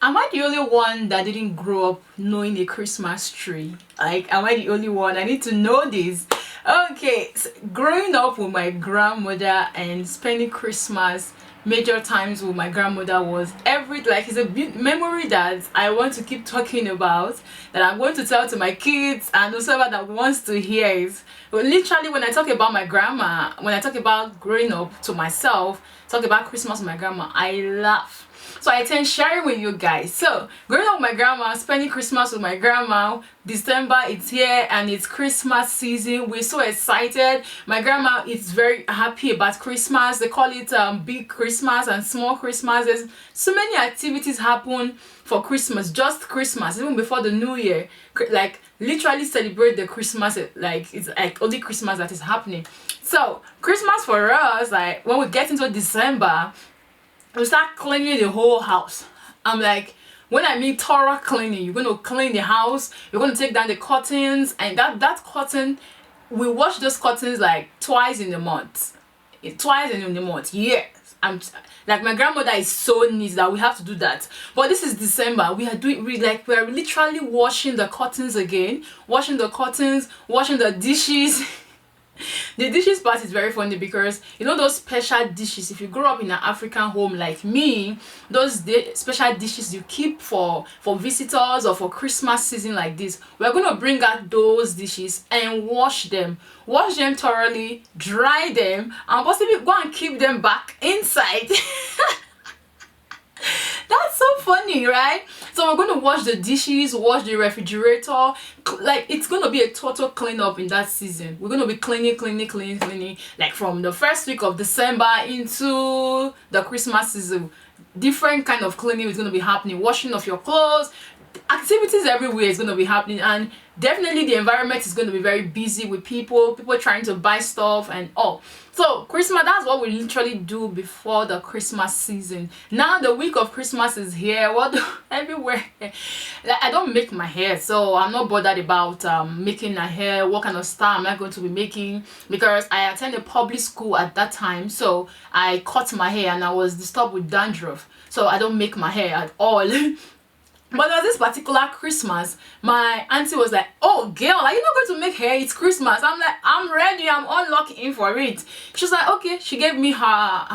Am I the only one that didn't grow up knowing a Christmas tree? Like, am I the only one? I need to know this. Okay, so growing up with my grandmother and spending Christmas major times with my grandmother was every like it's a memory that I want to keep talking about, that I'm going to tell to my kids and whoever that wants to hear it. But literally, when I talk about my grandma, when I talk about growing up to myself, talk about Christmas with my grandma, I laugh. So I tend sharing with you guys. So growing up with my grandma, spending Christmas with my grandma. December, it's here and it's Christmas season. We're so excited. My grandma is very happy about Christmas. They call it big Christmas and small Christmas. There's so many activities happen for Christmas, just Christmas, even before the New Year. Like literally celebrate the Christmas, like it's like only Christmas that is happening. So Christmas for us, like when we get into December, we start cleaning the whole house. I'm like, when I mean thorough cleaning, you're going to clean the house, you're going to take down the curtains, and that curtain, we wash those curtains like twice in the month. Twice in the month, yes. I'm like, my grandmother is so neat that we have to do that. But this is December, we are literally washing the curtains again, washing the curtains, washing the dishes. The dishes part is very funny because you know those special dishes, if you grow up in an African home like me, those special dishes you keep for visitors or for Christmas season like this, we're going to bring out those dishes and wash them thoroughly, dry them, and possibly go and keep them back inside. That's so funny, right? So we're going to wash the dishes, wash the refrigerator. Like, it's going to be a total cleanup in that season. We're going to be cleaning. Like from the first week of December into the Christmas season. Different kind of cleaning is going to be happening. Washing of your clothes. Activities everywhere is going to be happening, and definitely the environment is going to be very busy with people trying to buy stuff and all. So Christmas, that's what we literally do before the Christmas season. Now the week of Christmas is here. Everywhere. Like, I don't make my hair, so I'm not bothered about making my hair. What kind of style am I going to be making? Because I attended public school at that time, so I cut my hair and I was disturbed with dandruff, so I don't make my hair at all. But there was this particular Christmas, my auntie was like, "Oh girl, are you not going to make hair? It's Christmas." I'm like, "I'm ready, I'm all locked in for it." She's like, "Okay." She gave me her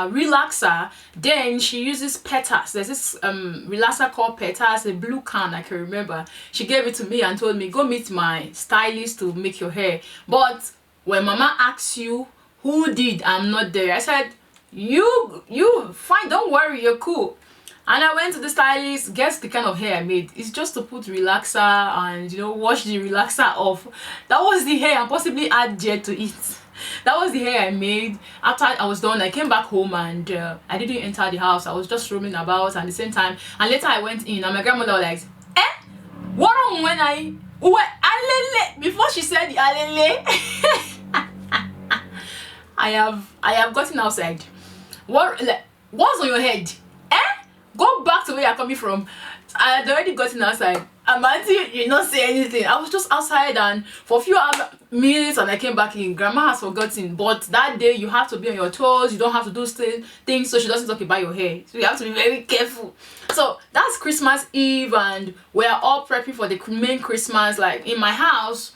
relaxer. Then she uses Petas. There's this relaxer called Petas, a blue can, I can remember. She gave it to me and told me, "Go meet my stylist to make your hair." But when mama asks you who did, I'm not there. I said, you fine, don't worry, you're cool. And I went to the stylist. Guess the kind of hair I made? It's just to put relaxer and, you know, wash the relaxer off. That was the hair, and possibly add gel to it. That was the hair I made. After I was done, I came back home and I didn't enter the house. I was just roaming about at the same time. And later I went in and my grandmother was like, "Eh? What on when alele?" Before she said the alele, I have gotten outside. What's on your head? Go back to where you're coming from. I had already gotten outside. And auntie, you not say anything. I was just outside, and for a few minutes and I came back in. Grandma has forgotten. But that day you have to be on your toes. You don't have to do things so she doesn't talk about your hair. So you have to be very careful. So that's Christmas Eve, and we're all prepping for the main Christmas. Like in my house,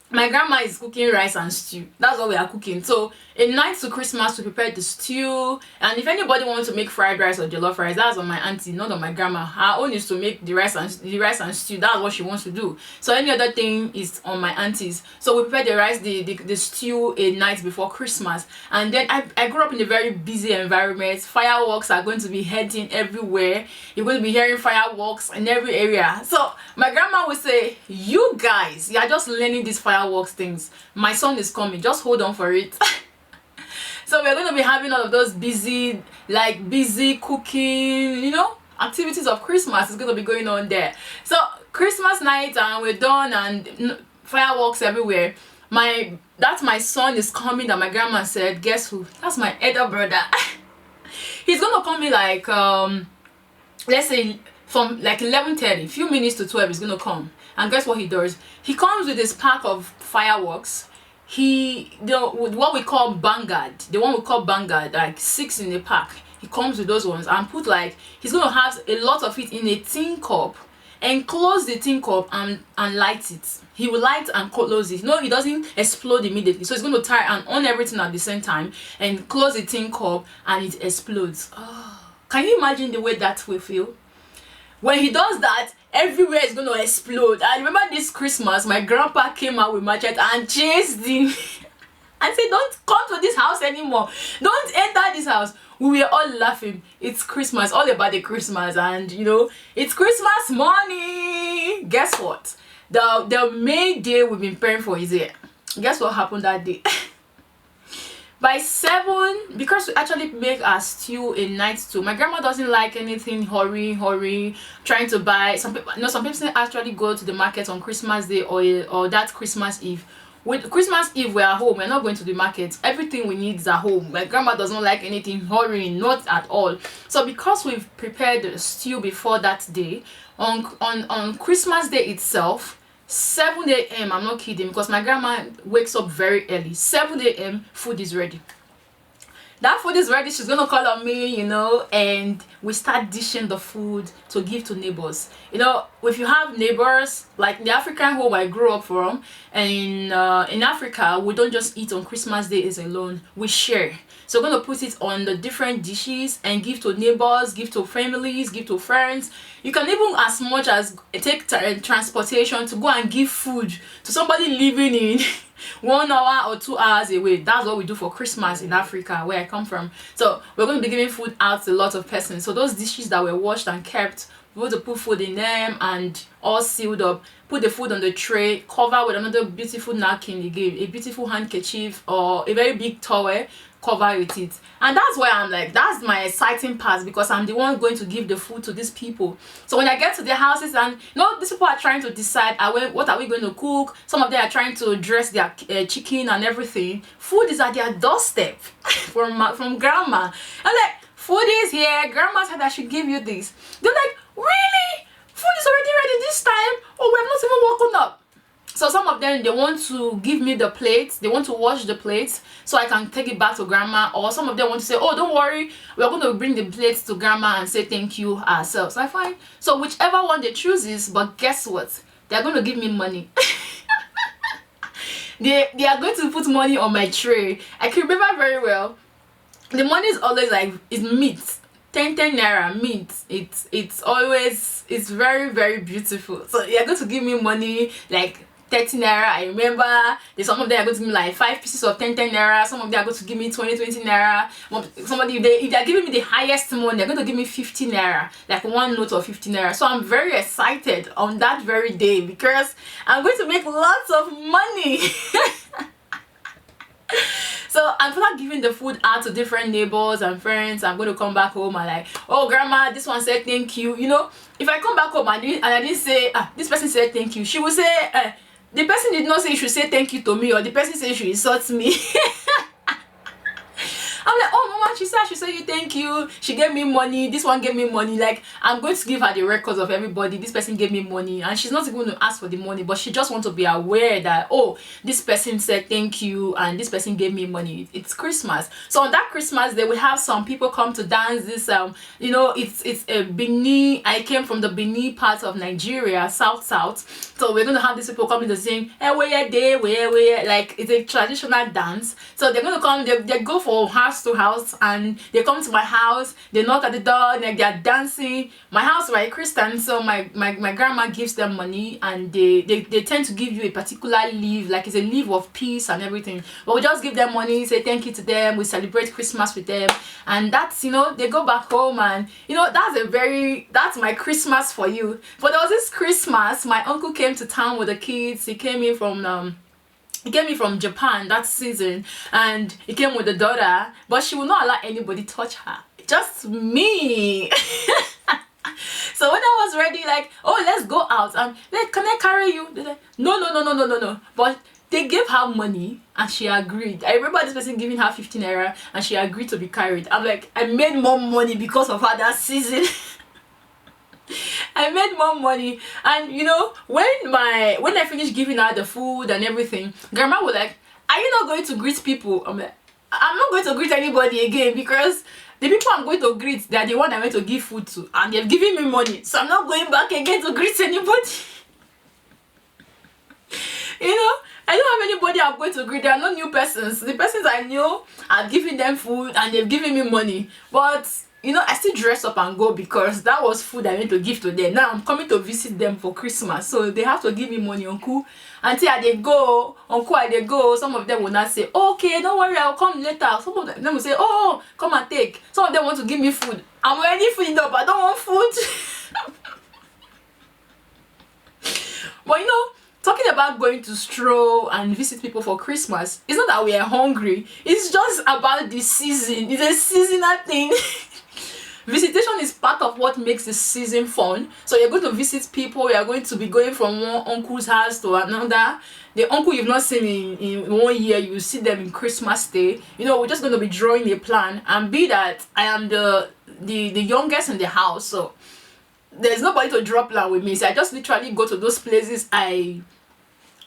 my grandma is cooking rice and stew. That's what we are cooking. So a night to Christmas, we prepare the stew. And if anybody wants to make fried rice or jollof rice, that's on my auntie, not on my grandma. Her own is to make the rice and stew. That's what she wants to do. So any other thing is on my auntie's. So we prepare the rice, the stew a night before Christmas. And then I grew up in a very busy environment. Fireworks are going to be heading everywhere. You're going to be hearing fireworks in every area. So my grandma would say, "You guys, you're just learning these fireworks things. My son is coming. Just hold on for it." So we're going to be having all of those busy cooking, you know, activities of Christmas is going to be going on there. So Christmas night, and we're done, and fireworks everywhere. That's my son is coming, and my grandma said, "Guess who? That's my elder brother." He's going to come in like let's say from like 11:30, few minutes to 12. He's going to come, and guess what he does? He comes with his pack of fireworks. What we call Vanguard, like 6 in the pack. he comes with those ones, and put like, he's gonna have a lot of it in a tin cup, and close the tin cup and light it. He will light and close it. No, it doesn't explode immediately, so he's going to tie and on everything at the same time and close the tin cup, and it explodes. Oh, can you imagine the way that will feel when he does that? Everywhere is going to explode. I remember this Christmas, my grandpa came out with machete and chased him and said, don't come to this house anymore, don't enter this house. We were all laughing. It's Christmas, all about the Christmas, and you know, it's Christmas morning. Guess what? The main day we've been praying for is here. Guess what happened that day? By 7, because we actually make our stew a night stew. My grandma doesn't like anything hurry, trying to buy. Some people, you know, some people actually go to the market on Christmas Day or that Christmas Eve. With Christmas Eve, we're at home, we're not going to the market. Everything we need is at home. My grandma doesn't like anything hurrying, not at all. So because we've prepared the stew before that day, on Christmas Day itself, 7 a.m, I'm not kidding, because my grandma wakes up very early. 7 a.m, food is ready. That food is ready, she's gonna call on me, you know, and we start dishing the food to give to neighbors. You know, if you have neighbors, like the African home I grew up from, and in Africa, we don't just eat on Christmas Day is alone, we share. So we're gonna put it on the different dishes and give to neighbors, give to families, give to friends. You can even as much as take transportation to go and give food to somebody living in 1 hour or 2 hours away. That's what we do for Christmas in Africa, where I come from. So we're going to be giving food out to a lot of persons. So those dishes that were washed and kept, we're going to put food in them and all sealed up. Put the food on the tray, cover with another beautiful napkin again, a beautiful handkerchief or a very big towel, cover with it. And that's why I'm like, that's my exciting part, because I'm the one going to give the food to these people. So when I get to their houses, and you know, these people are trying to decide, what are we going to cook? Some of them are trying to dress their chicken and everything. Food is at their doorstep from grandma. I'm like, food is here, grandma said I should give you this. They're like, really? Food is already ready this time? Oh, we have not even woken up. So some of them, they want to give me the plates, they want to wash the plates so I can take it back to grandma. Or some of them want to say, oh, don't worry, we're going to bring the plates to grandma and say thank you ourselves. I find, so whichever one they choose is, but guess what? They're going to give me money. they are going to put money on my tray. I can remember very well. The money is always like, it's meat. 10 naira meat. It's always, it's very, very beautiful. So you're going to give me money like 30 naira. I remember there's some of them are going to give me like 5 pieces of 10 naira. Some of them are going to give me 20 naira. Somebody, if they're giving me the highest money, they're going to give me 50 naira, like one note of 50 naira. So I'm very excited on that very day because I'm going to make lots of money. So I'm not giving the food out to different neighbors and friends. I'm going to come back home and like, oh grandma, this one said thank you. You know, if I come back home and I didn't say, this person said thank you, she will say, the person did not say you should say thank you to me, or the person said you should insult me. I'm like, oh mama, she said I should say you thank you, she gave me money, this one gave me money. Like, I'm going to give her the records of everybody. This person gave me money, and she's not going to ask for the money, but she just wants to be aware that, oh, this person said thank you and this person gave me money. It's Christmas. So on that Christmas day, we have some people come to dance this you know, it's a Benin. I came from the Benin part of Nigeria, south. So we're going to have these people coming to sing, hey, where like, it's a traditional dance. So they're going to come, they go for house to house, and they come to my house, they knock at the door, like they're dancing. My house, right, Christian, so my grandma gives them money, and they tend to give you a particular leave, like it's a leave of peace and everything. But we just give them money, say thank you to them, we celebrate Christmas with them, and that's, you know, they go back home, and you know, that's my Christmas for you. But there was this Christmas, my uncle came to town with the kids. He came in from Japan that season, and he came with the daughter, but she will not allow anybody touch her, just me. So when I was ready, like, oh, let's go out, and like, can I carry you? They're like, no. But they gave her money and she agreed. I remember this person giving her 15 naira and she agreed to be carried. I'm like, I made more money because of her that season. I made more money. And you know, when I finished giving her the food and everything, grandma was like, are you not going to greet people? I'm like, I'm not going to greet anybody again, because The people I'm going to greet, they are the one I went to give food to, and they've given me money, so I'm not going back again to greet anybody. You know, I don't have anybody I'm going to greet. There are no new persons. The persons I knew, I've given them food and they've given me money. But you know, I still dress up and go because that was food I went to give to them. Now I'm coming to visit them for Christmas, so they have to give me money, uncle. Until I they go, uncle, I they go. Some of them will not say, okay, don't worry, I'll come later. Some of them will say, oh, come and take. Some of them want to give me food. I'm already filling up. I don't want food. But you know, talking about going to stroll and visit people for Christmas, it's not that we are hungry. It's just about the season. It's a seasonal thing. Visitation is part of what makes the season fun. So you're going to visit people, you're going to be going from one uncle's house to another. The uncle you've not seen in 1 year, you see them in Christmas Day. You know, we're just going to be drawing a plan, and be that I am the youngest in the house, so there's nobody to draw plan with me. So I just literally go to those places I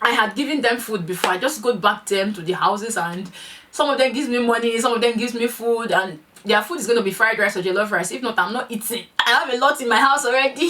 had given them food before. I just go back them to the houses, and some of them gives me money, some of them gives me food, and their food is going to be fried rice or jollof rice. If not, I'm not eating. I have a lot in my house already.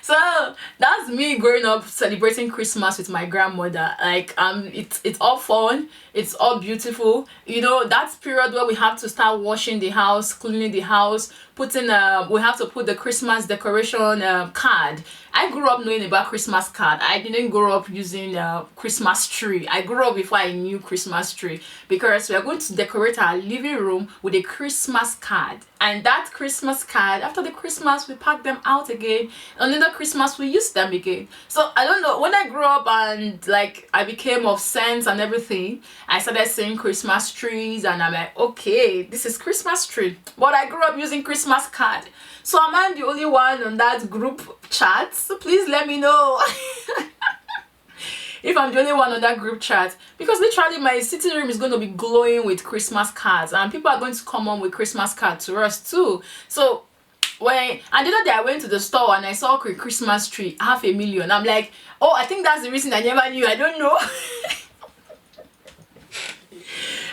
So that's me growing up celebrating Christmas with my grandmother. Like it's all fun, it's all beautiful. You know, that period where we have to start washing the house, cleaning the house, putting we have to put the Christmas decoration card. I grew up knowing about Christmas card. I didn't grow up using Christmas tree. I grew up before I knew Christmas tree, because we are going to decorate our living room with a Christmas card. And that Christmas card, after the Christmas, we pack them out again. Another Christmas, we use them again. So I don't know, when I grew up and like I became of sense and everything, I started seeing Christmas trees, and I'm like, okay, this is Christmas tree. But I grew up using Christmas card. So am I the only one on that group chat? So please let me know if I'm the only one on that group chat, because literally my sitting room is going to be glowing with Christmas cards, and people are going to come on with Christmas cards to us too. So and the other day I went to the store and I saw a Christmas tree, 500,000. I'm like, oh, I think that's the reason I never knew. I don't know.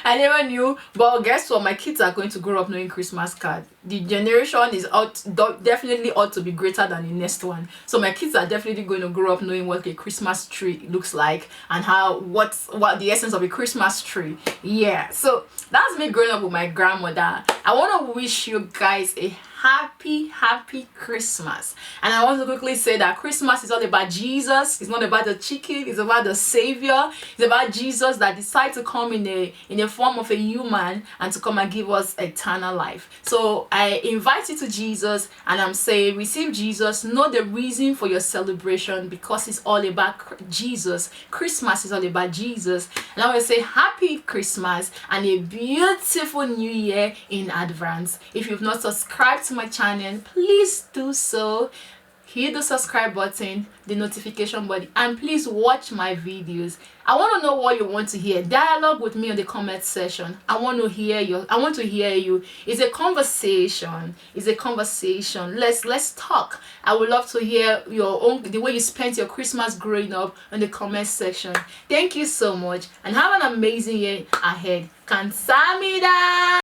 I never knew. But guess what? My kids are going to grow up knowing Christmas card. The generation is definitely ought to be greater than the next one. So my kids are definitely going to grow up knowing what a Christmas tree looks like, and what the essence of a Christmas tree. Yeah. So that's me growing up with my grandmother. I want to wish you guys a happy Christmas, and I want to quickly say that Christmas is all about Jesus. It's not about the chicken. It's about the Savior. It's about Jesus that decided to come in a form of a human and to come and give us eternal life. So I invite you to Jesus, and I'm saying, receive Jesus. Know the reason for your celebration, because it's all about Jesus. Christmas is all about Jesus. And I will say happy Christmas and a beautiful new year in advance. If you've not subscribed to my channel, please do so. Hit the subscribe button, the notification button, and please watch my videos. I want to know what you want to hear. Dialogue with me in the comment section. I want to hear you. It's a conversation. Let's talk. I would love to hear the way you spent your Christmas growing up in the comment section. Thank you so much, and have an amazing year ahead. Kamsahamnida.